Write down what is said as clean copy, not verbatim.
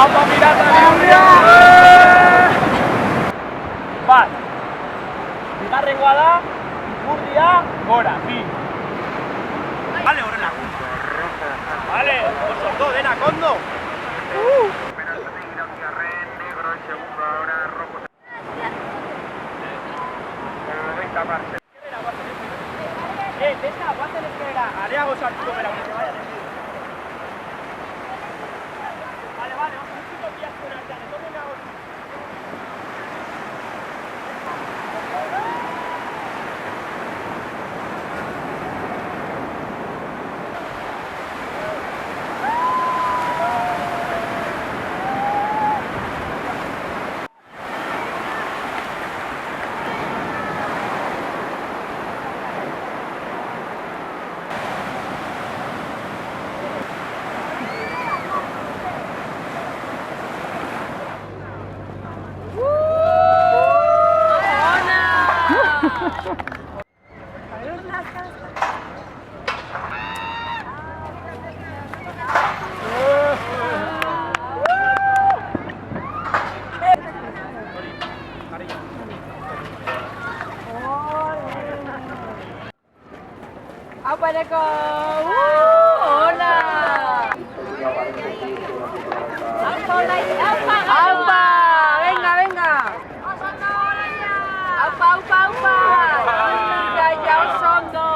Apa pirata librea! Bat, bigarrengoa da, ipurdia, gora, bi. Vale, horrela. Vale, oso ondo, denak ondo. Esta, guanten eskerera, areago sartuko bera, que vayan. Vale, vale, un poquito días con allá, le tomen a otro. Apareko! Hola! ¡Aupa! ¡Venga, venga! ¡Aupa, aupa, aupa! ¡Ya oso ondo!